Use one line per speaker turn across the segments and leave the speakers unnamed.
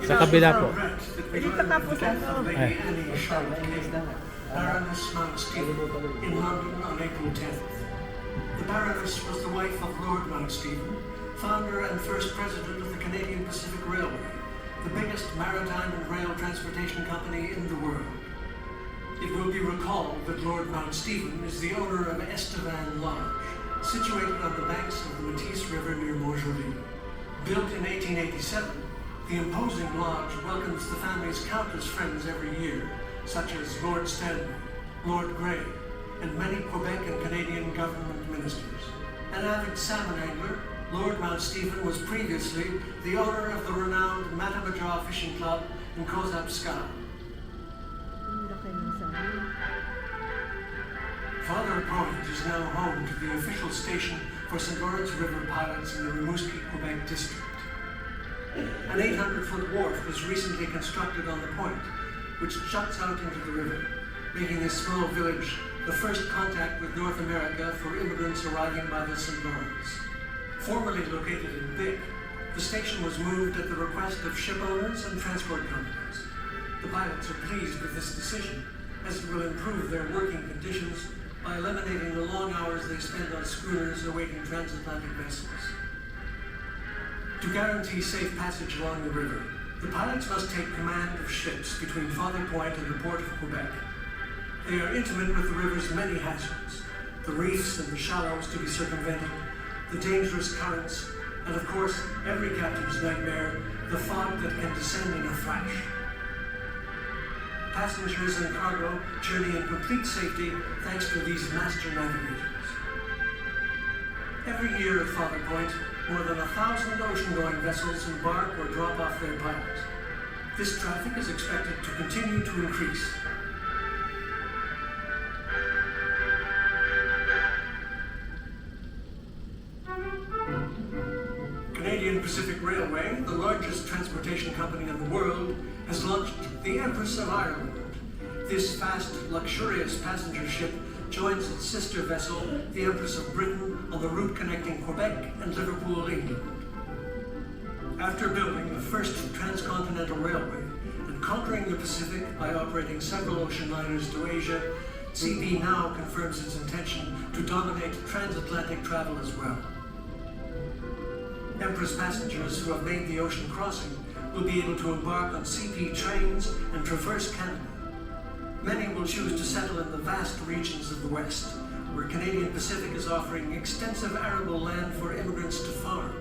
Sa kabila po.
Dito ka po sa loob.
Ay.
RMS Mount Stephen in London on April 10th. The Baroness was the wife of Lord Mount Stephen, founder and first president of the Canadian Pacific Railway, the biggest maritime and rail transportation company in the world. It will be recalled that Lord Mount Stephen is the owner of Estevan Lodge, situated on the banks of the Matisse River near Montjoly. Built in 1887, the imposing lodge welcomes the family's countless friends every year, such as Lord Stanley, Lord Grey, and many Quebec and Canadian government ministers. An avid salmon angler, Lord Mount Stephen was previously the owner of the renowned Matamajaw Fishing Club in Kozapska. Father Point is now home to the official station for Saint Laurence River pilots in the Rimouski, Quebec district. An 800-foot wharf was recently constructed on the point, which juts out into the river, making this small village the first contact with North America for immigrants arriving by the Saint Lawrence. Formerly located in Bic, the station was moved at the request of ship owners and transport companies. The pilots are pleased with this decision, as it will improve their working conditions by eliminating the long hours they spend on schooners awaiting transatlantic vessels. To guarantee safe passage along the river, the pilots must take command of ships between Father Point and the port of Quebec. They are intimate with the river's many hazards, the reefs and the shallows to be circumvented, the dangerous currents, and of course, every captain's nightmare, the fog that can descend in a flash. Passengers and cargo journey in complete safety thanks to these master navigators. Every year at Father Point, more than 1,000 ocean-going vessels embark or drop off their pilots. This traffic is expected to continue to increase. Canadian Pacific Railway, the largest transportation company in the world, has launched the Empress of Ireland. This fast, luxurious passenger ship joins its sister vessel, the Empress of Britain, on the route connecting Quebec and Liverpool, England. After building the first transcontinental railway and conquering the Pacific by operating several ocean liners to Asia, CP now confirms its intention to dominate transatlantic travel as well. Empress passengers who have made the ocean crossing will be able to embark on CP trains and traverse Canada. Many will choose to settle in the vast regions of the West, where Canadian Pacific is offering extensive arable land for immigrants to farm.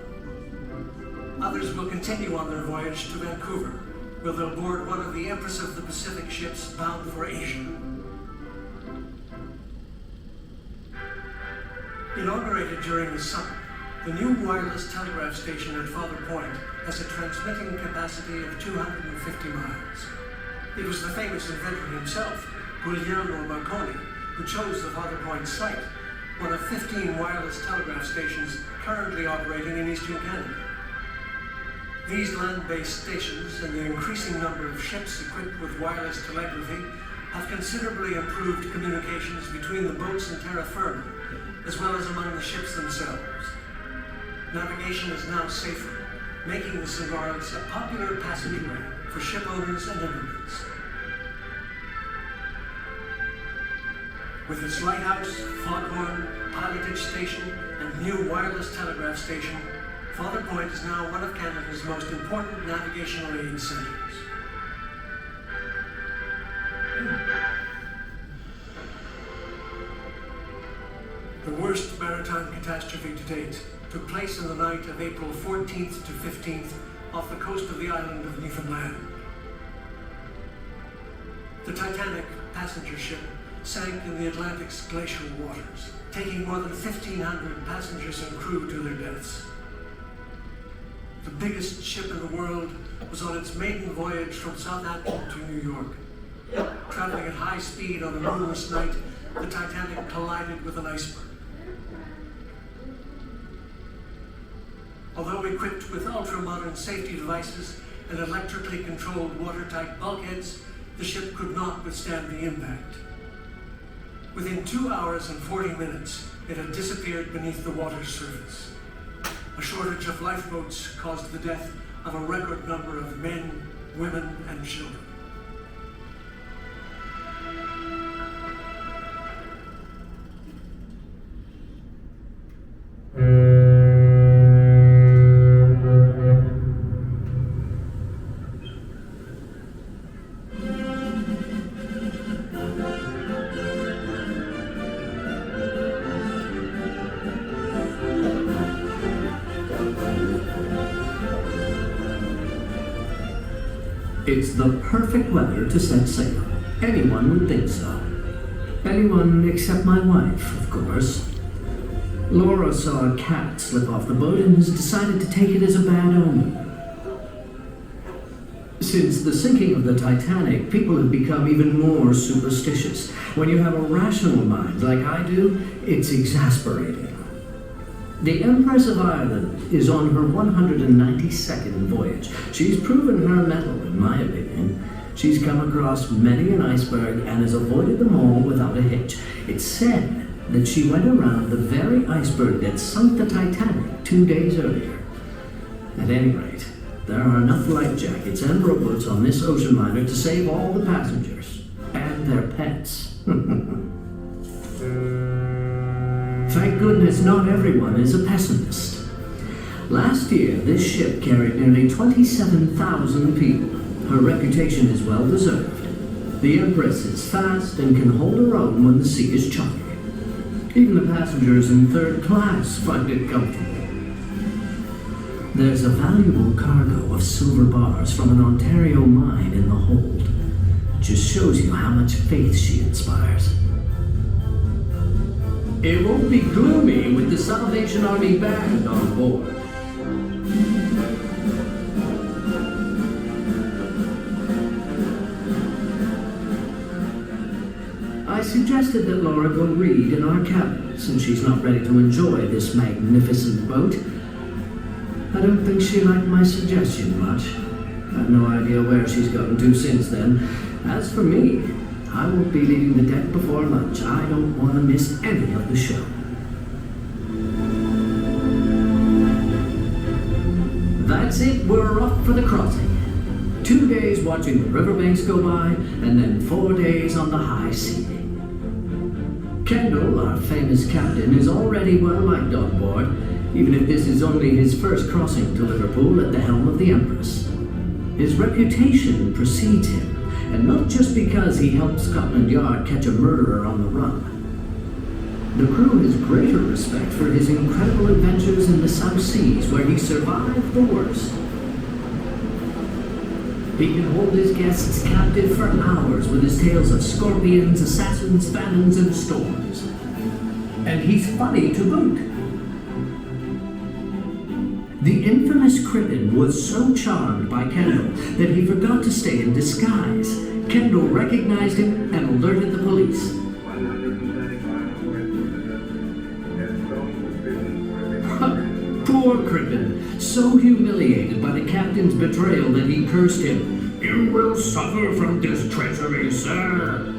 Others will continue on their voyage to Vancouver, where they'll board one of the Empress of the Pacific ships bound for Asia. Inaugurated during the summer, the new wireless telegraph station at Father Point has a transmitting capacity of 250 miles. It was the famous inventor himself, Guglielmo Marconi, who chose the Father Point site, one of 15 wireless telegraph stations currently operating in eastern Canada. These land-based stations and the increasing number of ships equipped with wireless telegraphy have considerably improved communications between the boats in terra firma, as well as among the ships themselves. Navigation is now safer, making the Saint Laurence a popular passageway for ship owners and immigrants. With its lighthouse, foghorn, pilotage station, and new wireless telegraph station, Father Point is now one of Canada's most important navigational aid centres. The worst maritime catastrophe to date took place in the night of April 14th to 15th off the coast of the island of Newfoundland. The Titanic passenger ship sank in the Atlantic's glacial waters, taking more than 1,500 passengers and crew to their deaths. The biggest ship in the world was on its maiden voyage from Southampton to New York. Traveling at high speed on a moonless night, the Titanic collided with an iceberg. Although equipped with ultra-modern safety devices and electrically controlled watertight bulkheads, the ship could not withstand the impact. Within 2 hours and 40 minutes, it had disappeared beneath the water's surface. A shortage of lifeboats caused the death of a record number of men, women and children.
It's the perfect weather to set sail. Anyone would think so. Anyone except my wife, of course. Laura saw a cat slip off the boat and has decided to take it as a bad omen. Since the sinking of the Titanic, people have become even more superstitious. When you have a rational mind like I do, it's exasperating. The Empress of Ireland is on her 192nd voyage. She's proven her mettle, in my opinion. She's come across many an iceberg and has avoided them all without a hitch. It's said that she went around the very iceberg that sunk the Titanic 2 days earlier. At any rate, there are enough life jackets and rowboats on this ocean liner to save all the passengers and their pets. Thank goodness not everyone is a pessimist. Last year, this ship carried nearly 27,000 people. Her reputation is well deserved. The Empress is fast and can hold her own when the sea is choppy. Even the passengers in third class find it comfortable. There's a valuable cargo of silver bars from an Ontario mine in the hold. Just shows you how much faith she inspires. It won't be gloomy with the Salvation Army band on board. I suggested that Laura go read in our cabin, since she's not ready to enjoy this magnificent boat. I don't think she liked my suggestion much. I've no idea where she's gotten to since then. As for me, I won't be leaving the deck before lunch. I don't want to miss any of the show. That's it, we're off for the crossing. 2 days watching the riverbanks go by, and then 4 days on the high sea. Kendall, our famous captain, is already well liked on board, even if this is only his first crossing to Liverpool at the helm of the Empress. His reputation precedes him, and not just because he helped Scotland Yard catch a murderer on the run. The crew has greater respect for his incredible adventures in the South Seas, where he survived the worst. He can hold his guests captive for hours with his tales of scorpions, assassins, famines, and storms. And he's funny to boot. The infamous Crippen was so charmed by Kendall that he forgot to stay in disguise. Kendall recognized him and alerted the police. Poor Crippen, so humiliated by the captain's betrayal that he cursed him. "You will suffer from this treachery, sir."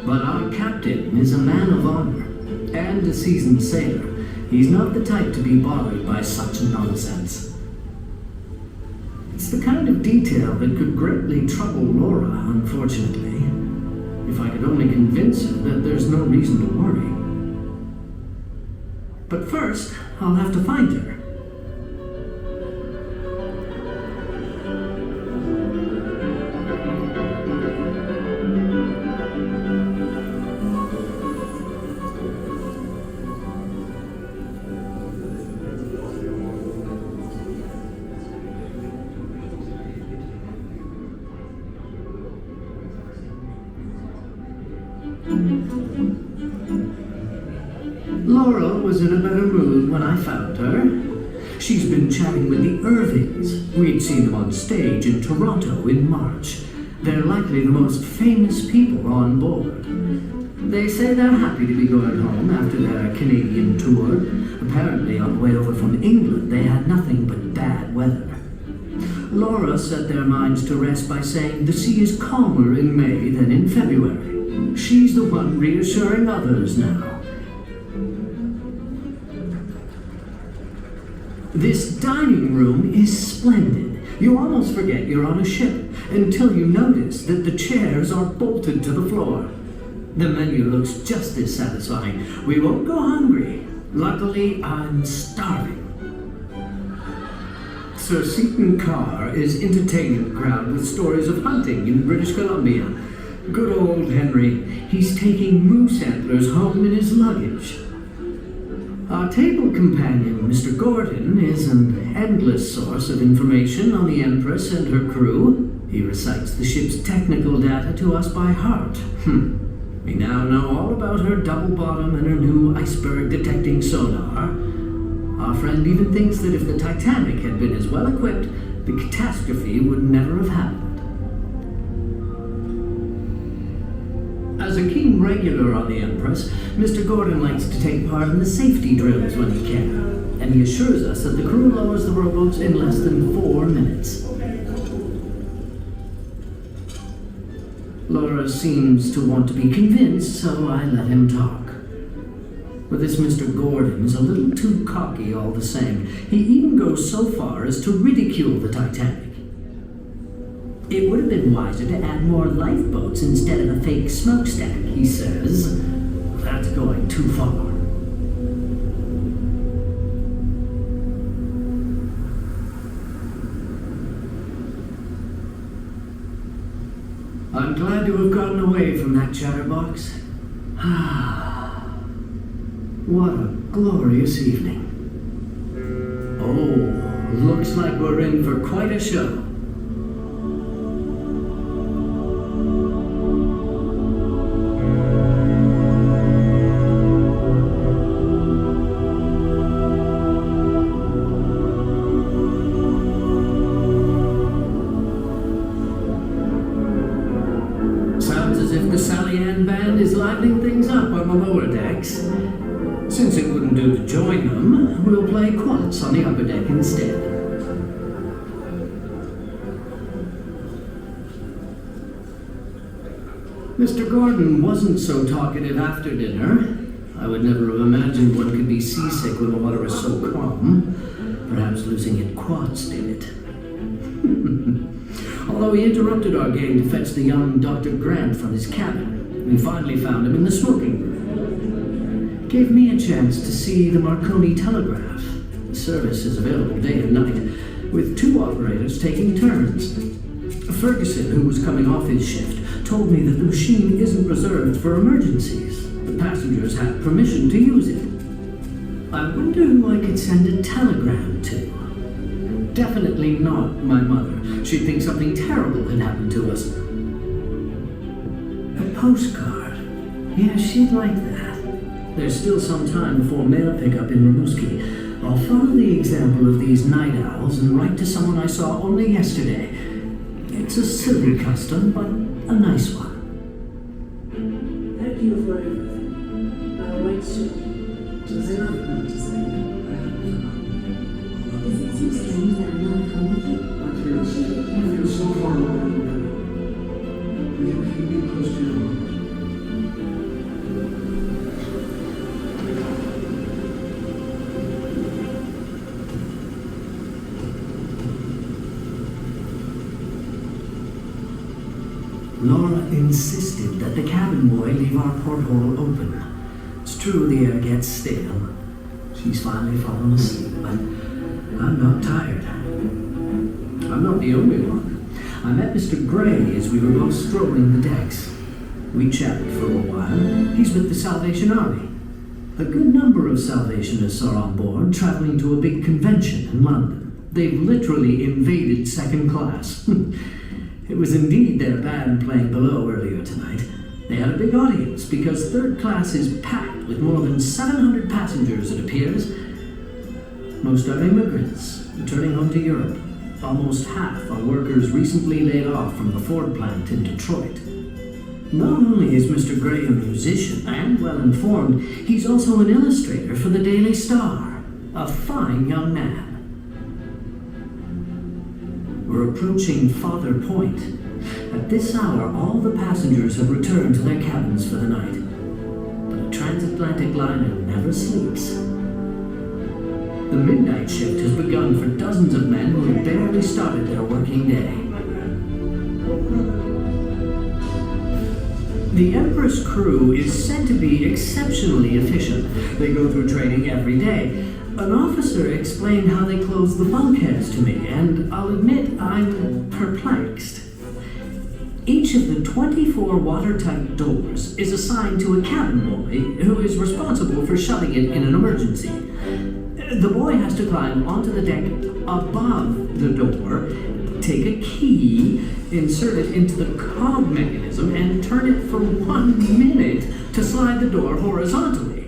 But our captain is a man of honor and a seasoned sailor. He's not the type to be bothered by such nonsense. It's the kind of detail that could greatly trouble Laura, unfortunately. If I could only convince her that there's no reason to worry. But first, I'll have to find her. Laura was in a better mood when I found her. She's been chatting with the Irvings. We'd seen them on stage in Toronto in March. They're likely the most famous people on board. They say they're happy to be going home after their Canadian tour. Apparently, on the way over from England, they had nothing but bad weather. Laura set their minds to rest by saying the sea is calmer in May than in February. She's the one reassuring others now. This dining room is splendid. You almost forget you're on a ship until you notice that the chairs are bolted to the floor. The menu looks just as satisfying. We won't go hungry. Luckily, I'm starving. Sir Seton Carr is entertaining the crowd with stories of hunting in British Columbia. Good old Henry. He's taking moose antlers home in his luggage. Our table companion, Mr. Gordon, is an endless source of information on the Empress and her crew. He recites the ship's technical data to us by heart. We now know all about her double bottom and her new iceberg detecting sonar. Our friend even thinks that if the Titanic had been as well equipped, the catastrophe would never have happened. As a keen regular on the Empress, Mr. Gordon likes to take part in the safety drills when he can, and he assures us that the crew lowers the rowboats in less than 4 minutes. Laura seems to want to be convinced, so I let him talk. But this Mr. Gordon is a little too cocky all the same. He even goes so far as to ridicule the Titanic. It would have been wiser to add more lifeboats instead of a fake smokestack, he says. That's going too far. I'm glad to have gotten away from that chatterbox. What a glorious evening. Oh, looks like we're in for quite a show. Since it wouldn't do to join them, we'll play quads on the upper deck instead. Mr. Gordon wasn't so talkative after dinner. I would never have imagined one could be seasick when the water is so calm. Perhaps losing it quads did it. Although he interrupted our game to fetch the young Dr. Grant from his cabin, we finally found him in the smoking room. Gave me a chance to see the Marconi telegraph. The service is available day and night, with 2 operators taking turns. Ferguson, who was coming off his shift, told me that the machine isn't reserved for emergencies. The passengers have permission to use it. I wonder who I could send a telegram to. Definitely not my mother. She'd think something terrible had happened to us. A postcard. Yeah, she'd like that. There's still some time before mail pickup in Rimouski. I'll follow the example of these night owls and write to someone I saw only yesterday. It's a silly custom, but a nice one.
Thank you for everything. I'll write soon. Does anyone want to say?
Does it seem strange that I'm not home with you?
I feel so far away. Will you keep me close to your heart?
Laura insisted that the cabin boy leave our porthole open. It's true the air gets stale. She's finally fallen asleep, but I'm not tired. I'm not the only one. I met Mr. Gray as we were both strolling the decks. We chatted for a while. He's with the Salvation Army. A good number of Salvationists are on board, traveling to a big convention in London. They've literally invaded second class. It was indeed their band playing below earlier tonight. They had a big audience because third class is packed with more than 700 passengers, it appears. Most are immigrants returning home to Europe. Almost half are workers recently laid off from the Ford plant in Detroit. Not only is Mr. Gray a musician and well-informed, he's also an illustrator for the Daily Star. A fine young man. We're approaching Father Point. At this hour, all the passengers have returned to their cabins for the night. But a transatlantic liner never sleeps. The midnight shift has begun for dozens of men who have barely started their working day. The Empress crew is said to be exceptionally efficient. They go through training every day. An officer explained how they close the bulkheads to me, and I'll admit I'm perplexed. Each of the 24 watertight doors is assigned to a cabin boy who is responsible for shutting it in an emergency. The boy has to climb onto the deck above the door, take a key, insert it into the cog mechanism, and turn it for 1 minute to slide the door horizontally.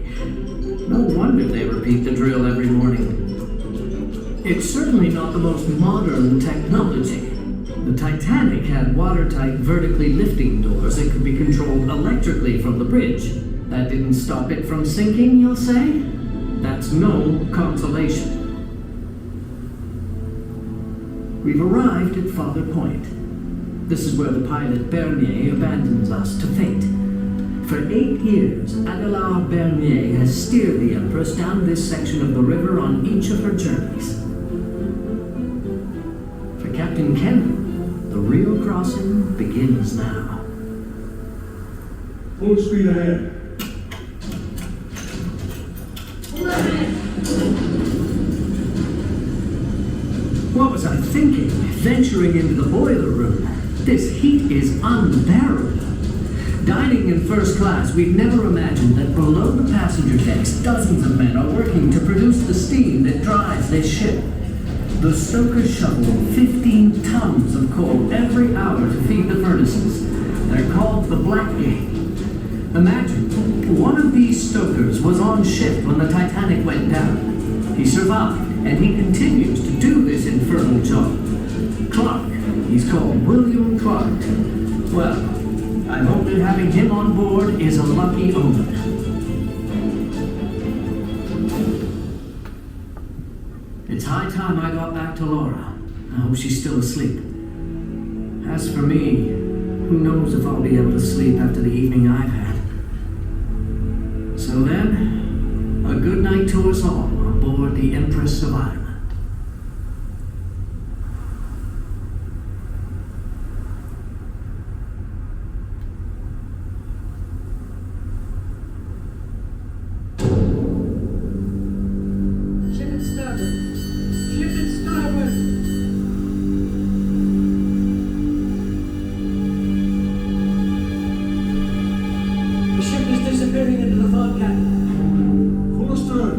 No wonder they repeat the drill every morning. It's certainly not the most modern technology. The Titanic had watertight vertically lifting doors that could be controlled electrically from the bridge. That didn't stop it from sinking, you'll say? That's no consolation. We've arrived at Father Point. This is where the pilot Bernier abandons us to fate. For 8 years, Adelaide Bernier has steered the Empress down this section of the river on each of her journeys. For Captain Kenton, the real crossing begins now.
Full speed ahead.
What was I thinking, venturing into the boiler room? This heat is unbearable. Dining in first class, we've never imagined that below the passenger decks, dozens of men are working to produce the steam that drives this ship. The stokers shovel 15 tons of coal every hour to feed the furnaces. They're called the Black Gang. Imagine, one of these stokers was on shift when the Titanic went down. He survived, and he continues to do this infernal job. Clark. He's called William Clark. Well, I hope that having him on board is a lucky omen. It's high time I got back to Laura. I hope she's still asleep. As for me, who knows if I'll be able to sleep after the evening I've had. So then, a good night to us all on board the Empress of Ireland.
Ship it starboard. Ship it starboard. The ship is disappearing into the fog, Captain.
Full astern.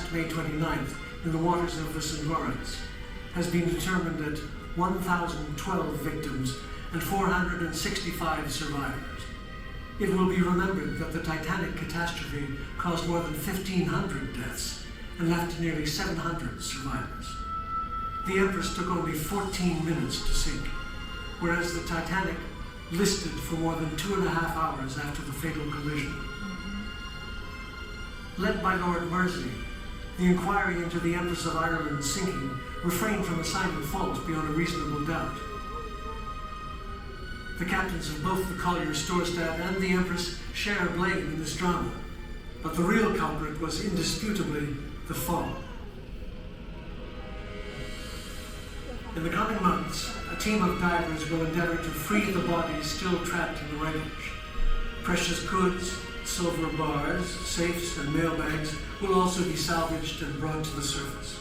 last May 29th in the waters of the Saint Laurence has been determined at 1,012 victims and 465 survivors. It will be remembered that the Titanic catastrophe caused more than 1,500 deaths and left nearly 700 survivors. The Empress took only 14 minutes to sink, whereas the Titanic listed for more than 2.5 hours after the fatal collision. Led by Lord Mersey, the inquiry into the Empress of Ireland's sinking refrained from assigning fault beyond a reasonable doubt. The captains of both the Collier Storstad and the Empress share blame in this drama, but the real culprit was indisputably the fog. In the coming months, a team of divers will endeavor to free the bodies still trapped in the wreckage. Precious goods, silver bars, safes, and mailbags will also be salvaged and brought to the surface.